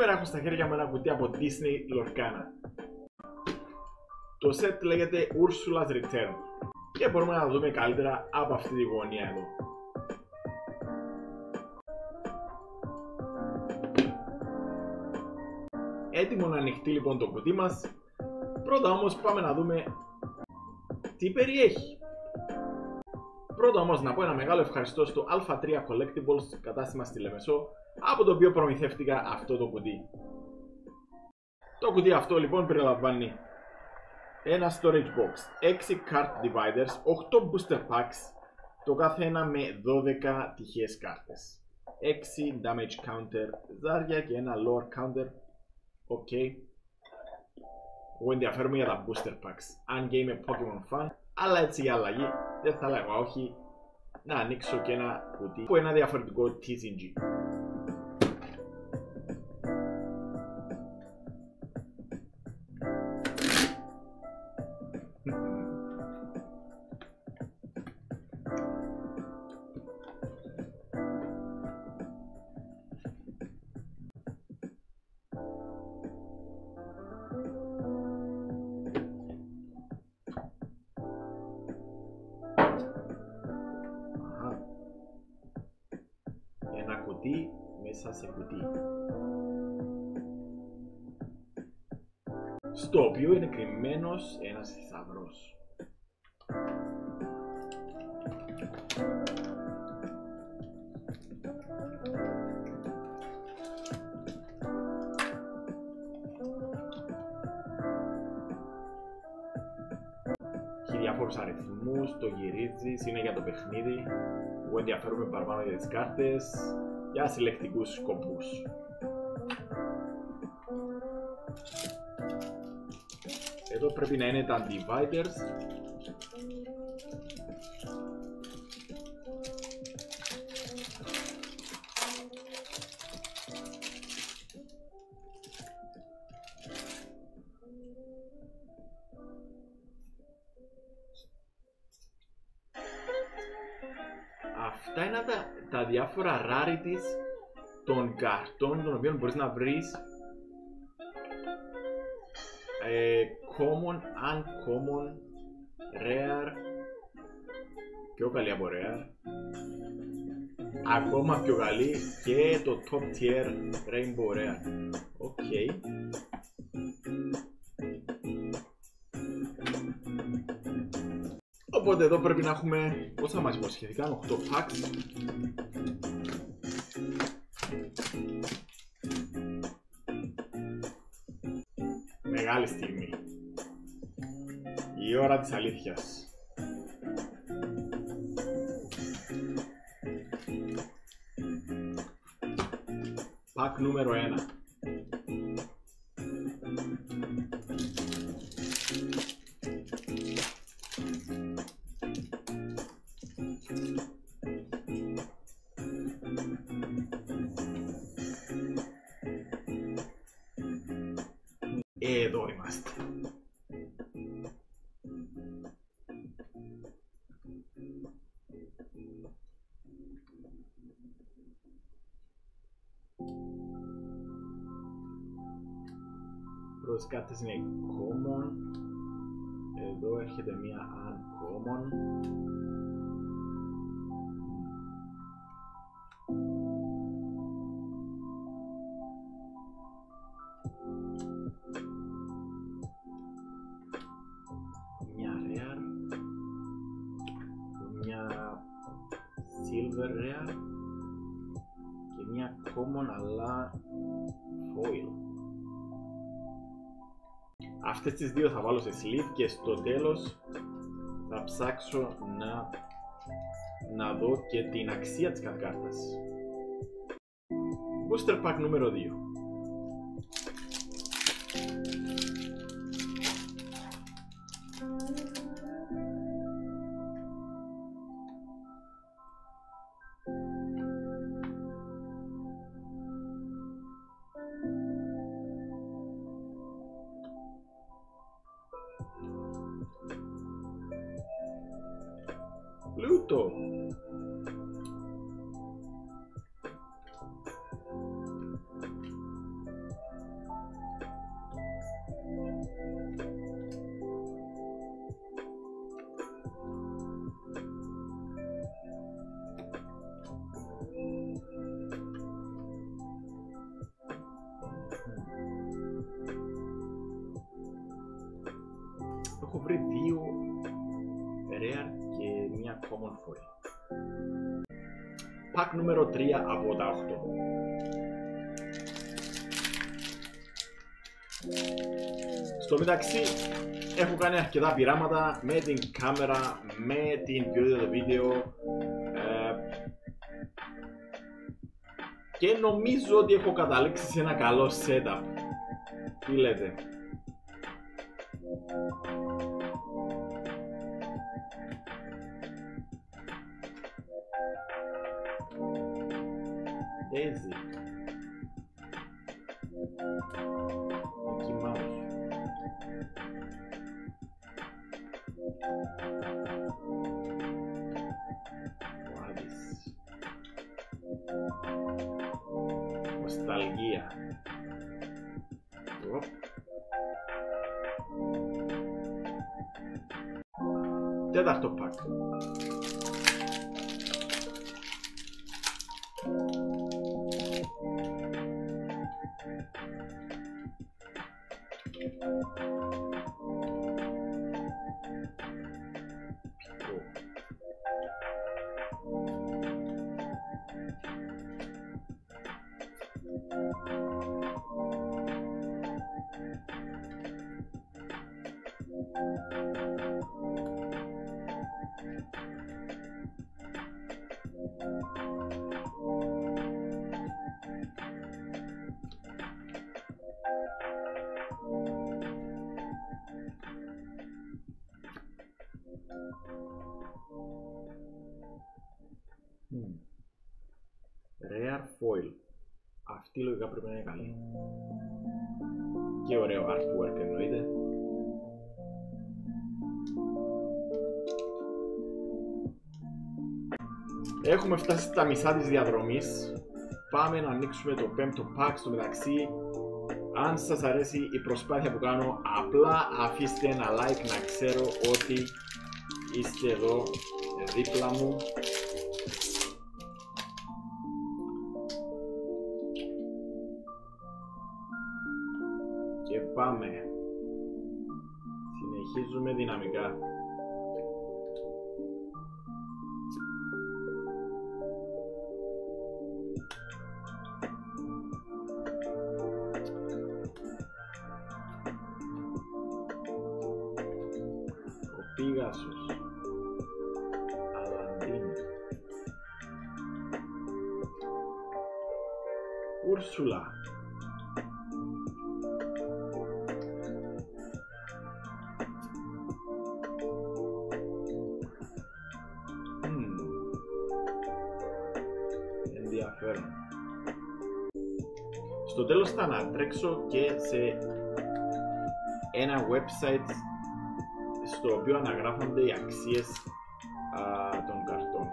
Σήμερα έχω στα χέρια μου ένα κουτί από Disney Lorcana. Το set λέγεται Ursula's Return και μπορούμε να το δούμε καλύτερα από αυτή τη γωνία εδώ. Έτοιμο να ανοιχτεί λοιπόν το κουτί μας. Πρώτα όμως πάμε να δούμε τι περιέχει. Πρώτα όμως να πω ένα μεγάλο ευχαριστώ στο Α3 Collectibles κατάστημα στη Λεμεσό, από το οποίο προμηθεύτηκα αυτό το κουτί. Το κουτί αυτό λοιπόν περιλαμβάνει ένα storage box, 6 card dividers, 8 booster packs, το κάθε ένα με 12 τυχαίες κάρτες, 6 damage counter ζάρια και ένα lore counter. Οκ. Εγώ ενδιαφέρομαι για τα booster packs, αν και είμαι Pokemon fan, αλλά έτσι για αλλαγή δεν θα λέγω όχι να ανοίξω και ένα κουτί από ένα διαφορετικό TCG. Ένα κουτί μέσα σε κουτί, στο οποίο είναι κρυμμένος ένας θησαυρός. Έχει διάφορους αριθμούς, το γυρίζεις, είναι για το παιχνίδι. Εγώ ενδιαφέρομαι παραπάνω για τις κάρτες, για συλλεκτικούς σκοπούς. Εδώ πρέπει να είναι τα dividers. Αυτά είναι τα διάφορα rarities των καρτών των οποίων μπορείς να βρεις common, uncommon, rare, πιο καλή από rare, ακόμα πιο καλή και το top tier rainbow rare. Οκ. Οπότε εδώ πρέπει να έχουμε, πόσα μας υποσχεθήκαν, 8 packs. Μεγάλη στιγμή. Η ώρα της αλήθειας. Pack νούμερο 1. Εδώ είμαστε. Πρώτες κάρτες είναι common. Εδώ έρχεται μία uncommon. Μια rare. Μια silver rare. Και μια common αλλά foil. Αυτές τις δύο θα βάλω σε sleeve και στο τέλος θα ψάξω να δω και την αξία της κάθε κάρτας. Booster pack νούμερο 2. Πλούτο. Έχω βρει 2 rare και μια common foil. Pack νούμερο 3 από τα 8. Στο μεταξύ έχω κάνει αρκετά πειράματα με την κάμερα, με την ποιότητα του βίντεο και νομίζω ότι έχω καταλήξει σε ένα καλό setup. Τι λέτε? Daisy. Mickey Mouse. Wadis. Νοσταλγία. Τέταρτο pack. Rare foil. Αυτή λογικά πρέπει να είναι καλή. Και ωραίο artwork εννοείται. Έχουμε φτάσει στα μισά της διαδρομής. Πάμε να ανοίξουμε το 5ο pack. Στο μεταξύ, αν σας αρέσει η προσπάθεια που κάνω, απλά αφήστε ένα like να ξέρω ότι είστε εδώ δίπλα μου. Και πάμε. Συνεχίζουμε δυναμικά. Ο Πίγασος. Αλαντίν. Ούρσουλα. Ενδιαφέρον. Στο τέλος θα ανατρέξω και σε ένα website στο οποίο αναγράφονται οι αξίες των καρτών.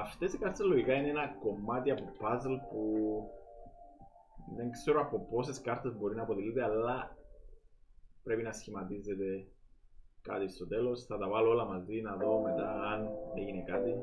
Αυτές οι κάρτες λογικά είναι ένα κομμάτι από puzzle που δεν ξέρω από πόσες κάρτες μπορεί να αποτελείται, αλλά πρέπει να σχηματίζεται κάτι στο τέλος. Θα τα βάλω όλα μαζί να δω μετά αν έγινε κάτι.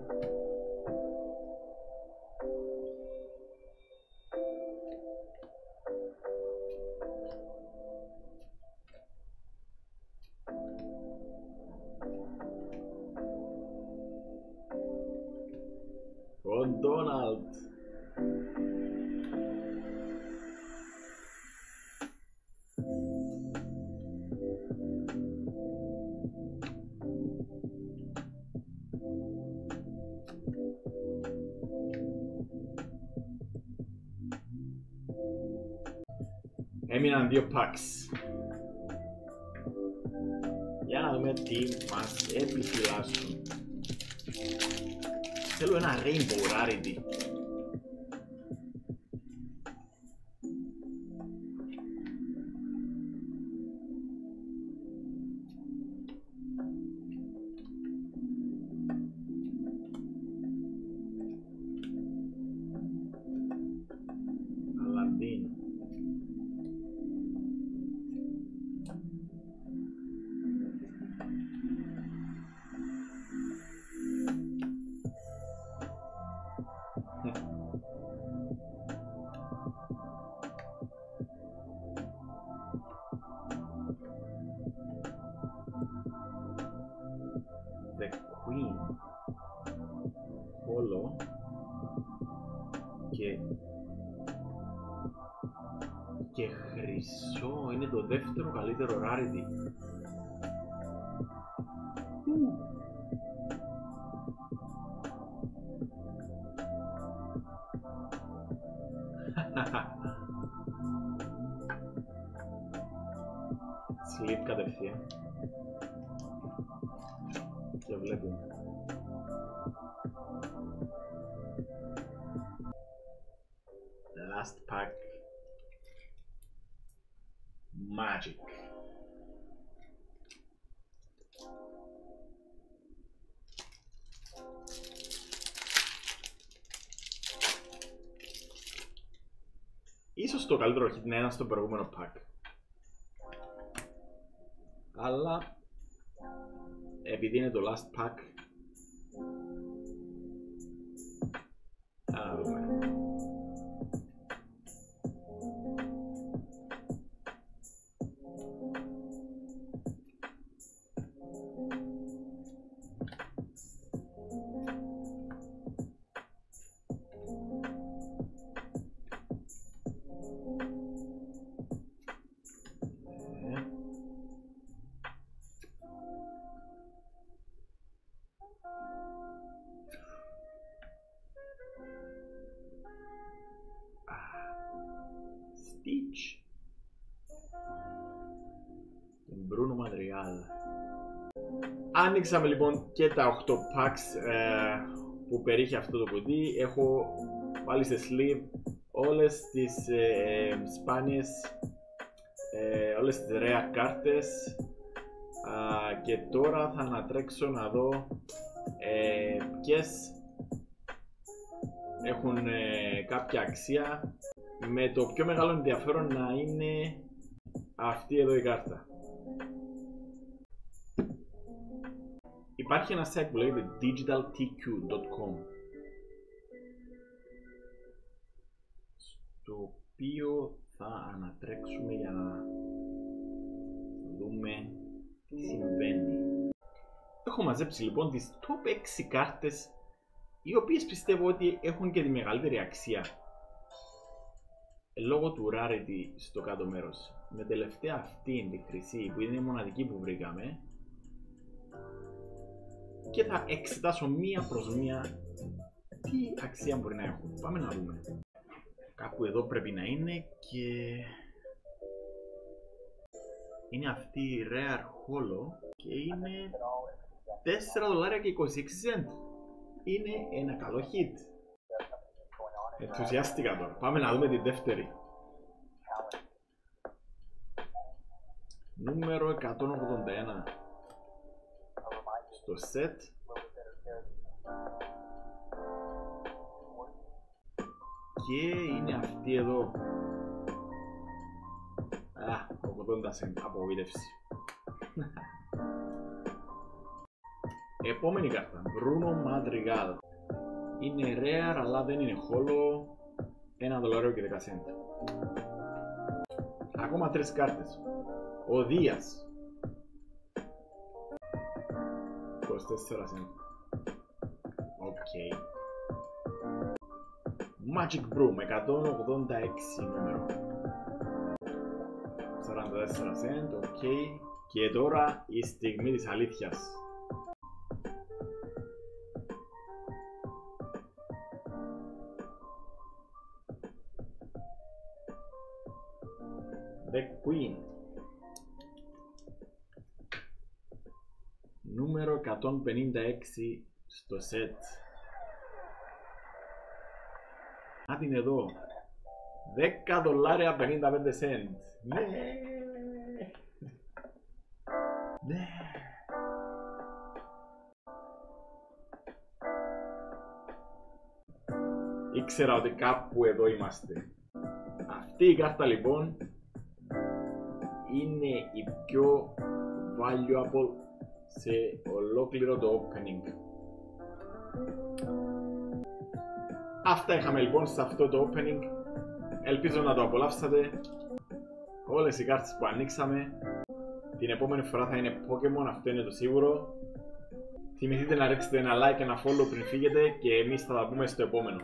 Ο Ντόναλντ. Έμειναν 2 packs. Για να δούμε τι μας επιφυλάσσουν. Θέλω ένα Rainbow Rarity. Αλαντίν. Χρυσό είναι το δεύτερο καλύτερο rarity. Sleep κατευθείαν. Και βλέπουμε. Last pack. Magic. Ίσως το καλύτερο hit να ήταν στο προηγούμενο pack. Αλλά επειδή είναι το last pack, να δούμε. Stitch. Bruno Madrigal. Άνοιξαμε λοιπόν και τα 8 packs που περιείχε αυτό το κουτί. Έχω βάλει σε sleeve όλες τις σπάνιες, όλες τις rare κάρτες, και τώρα θα ανατρέξω να δω ποιες έχουν κάποια αξία, με το πιο μεγάλο ενδιαφέρον να είναι αυτή εδώ η κάρτα. Υπάρχει ένα site που λέγεται digitaltq.com, στο οποίο θα ανατρέξουμε για να δούμε τι συμβαίνει. Έχω μαζέψει λοιπόν τις top 6 κάρτες, οι οποίες πιστεύω ότι έχουν και τη μεγαλύτερη αξία λόγω του rarity στο κάτω μέρος. Με τελευταία αυτή τη χρυσή που είναι η μοναδική που βρήκαμε, και θα εξετάσω μία προς μία τι αξία μπορεί να έχουν. Πάμε να δούμε. Κάπου εδώ πρέπει να είναι, και είναι αυτή η Rare Holo και είναι $4 και 26 cent. Είναι ένα καλό hit. Ενθουσιάστηκα τώρα. Πάμε να δούμε την δεύτερη. Νούμερο 181 στο set. Και είναι αυτή εδώ. 80 cent. Απογοήτευση. Επόμενη κάρτα. Bruno Madrigal. Είναι rare αλλά δεν είναι holo. $1 και 10 cent. Ακόμα 3 κάρτες. Ο Δίας. 24 cent. Οκ. Magic Broom 186 νούμερο. 44 cent. Οκ. Και τώρα η στιγμή της αλήθειας. The Queen. Νούμερο 156 στο set. Να την εδώ. $10 55 cent. Ναι. Ναι. Ήξερα ότι κάπου εδώ είμαστε. Αυτή η κάρτα λοιπόν είναι η πιο valuable σε ολόκληρο το opening. Αυτά είχαμε λοιπόν σε αυτό το opening. Ελπίζω να το απολαύσατε. Όλες οι κάρτες που ανοίξαμε. Την επόμενη φορά θα είναι Pokemon, αυτό είναι το σίγουρο. Θυμηθείτε να ρίξετε ένα like και ένα follow πριν φύγετε, και εμείς θα τα πούμε στο επόμενο.